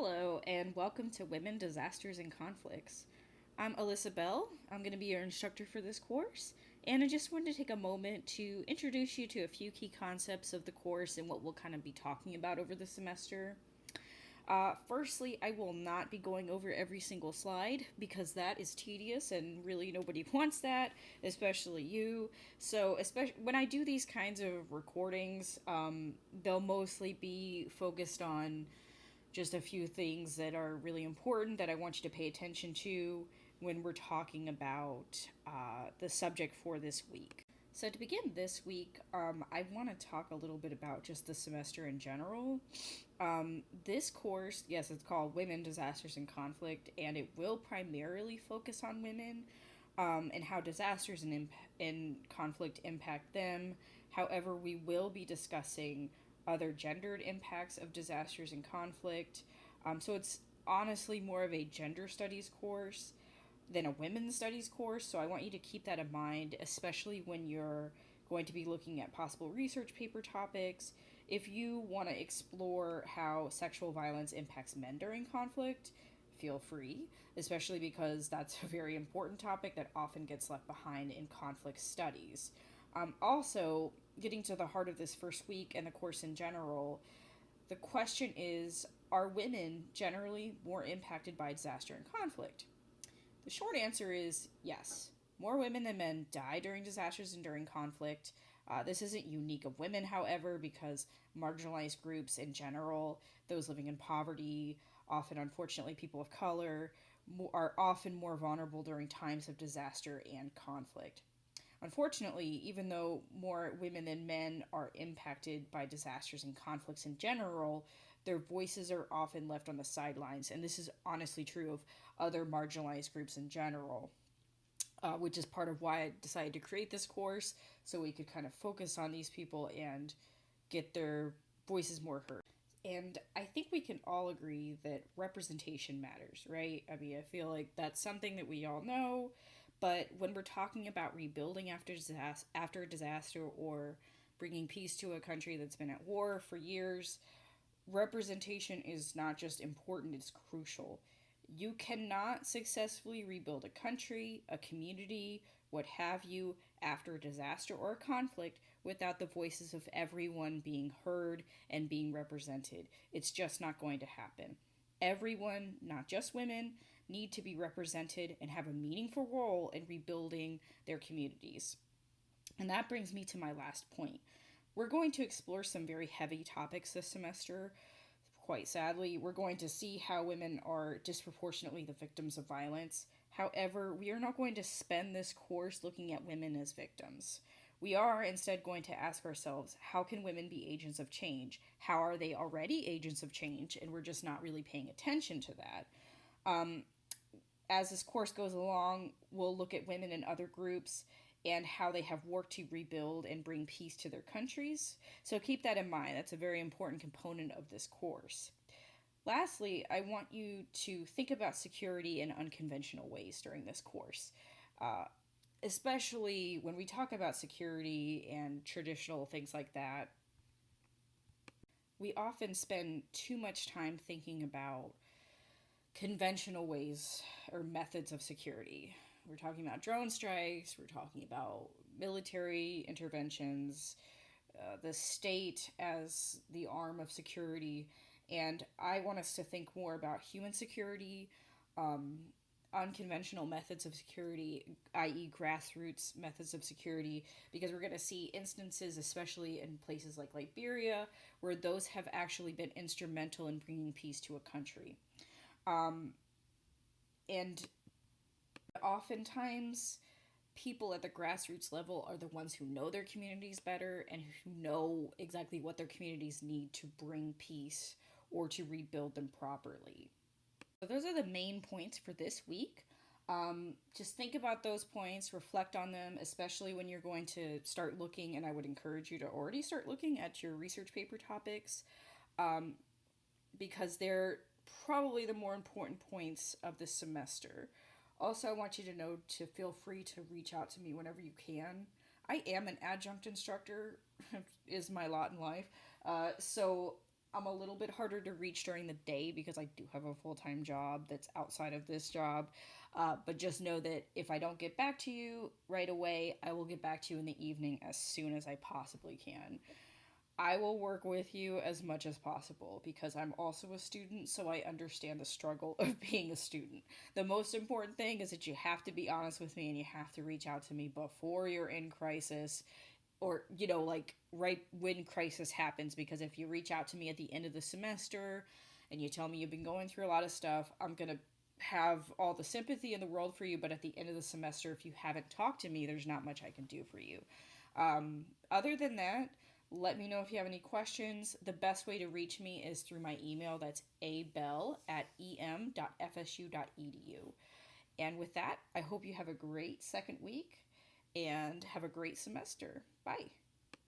Hello, and welcome to Women, Disasters, and Conflicts. I'm Alyssa Bell. I'm going to be your instructor for this course, and I just wanted to take a moment to introduce you to a few key concepts of the course and what we'll kind of be talking about over the semester. Firstly, I will not be going over every single slide because that is tedious and really nobody wants that, especially you. So, especially when I do these kinds of recordings, they'll mostly be focused on just a few things that are really important that I want you to pay attention to when we're talking about the subject for this week. So, to begin this week, I want to talk a little bit about just the semester in general. This course, yes, it's called Women, Disasters, and Conflict, and it will primarily focus on women and how disasters and conflict impact them. However, we will be discussing other gendered impacts of disasters and conflict. So it's honestly more of a gender studies course than a women's studies course. So I want you to keep that in mind, especially when you're going to be looking at possible research paper topics. If you want to explore how sexual violence impacts men during conflict, feel free, especially because that's a very important topic that often gets left behind in conflict studies. Also, getting to the heart of this first week and the course in general, the question is, are women generally more impacted by disaster and conflict? The short answer is yes. More women than men die during disasters and during conflict. This isn't unique of women, however, because marginalized groups in general, those living in poverty, often unfortunately people of color, are often more vulnerable during times of disaster and conflict. Unfortunately, even though more women than men are impacted by disasters and conflicts in general, their voices are often left on the sidelines, and this is honestly true of other marginalized groups in general, which is part of why I decided to create this course so we could kind of focus on these people and get their voices more heard. And I think we can all agree that representation matters, right? I mean, I feel like that's something that we all know, but when we're talking about rebuilding after a disaster or bringing peace to a country that's been at war for years, representation is not just important, it's crucial. You cannot successfully rebuild a country, a community, what have you, after a disaster or a conflict without the voices of everyone being heard and being represented. It's just not going to happen. Everyone, not just women, need to be represented and have a meaningful role in rebuilding their communities. And that brings me to my last point. We're going to explore some very heavy topics this semester. Quite sadly, we're going to see how women are disproportionately the victims of violence. However, we are not going to spend this course looking at women as victims. We are instead going to ask ourselves, how can women be agents of change? How are they already agents of change? And we're just not really paying attention to that. Um, as this course goes along, we'll look at women in other groups and how they have worked to rebuild and bring peace to their countries. So keep that in mind. That's a very important component of this course. Lastly, I want you to think about security in unconventional ways during this course. Uh, Especially when we talk about security and traditional things like that, we often spend too much time thinking about conventional ways or methods of security. We're talking about drone strikes, we're talking about military interventions, the state as the arm of security, and I want us to think more about human security, um, unconventional methods of security, i.e., grassroots methods of security, because we're going to see instances, especially in places like Liberia, where those have actually been instrumental in bringing peace to a country. Um, and oftentimes, people at the grassroots level are the ones who know their communities better and who know exactly what their communities need to bring peace or to rebuild them properly. So, those are the main points for this week. Just think about those points, reflect on them, especially when you're going to start looking, and I would encourage you to already start looking at your research paper topics um, because they're probably the more important points of this semester. Also, I want you to know to feel free to reach out to me whenever you can. I am an adjunct instructor, is my lot in life. So I'm a little bit harder to reach during the day because I do have a full time job that's outside of this job. But just know that if I don't get back to you right away, I will get back to you in the evening as soon as I possibly can. I will work with you as much as possible because I'm also a student, so I understand the struggle of being a student. The most important thing is that you have to be honest with me and you have to reach out to me before you're in crisis or, like right when crisis happens. Because if you reach out to me at the end of the semester and you tell me you've been going through a lot of stuff, I'm going to have all the sympathy in the world for you. But at the end of the semester, if you haven't talked to me, there's not much I can do for you. Other than that, let me know if you have any questions. The best way to reach me is through my email. That's abell@em.fsu.edu. And with that, I hope you have a great second week and have a great semester. Bye.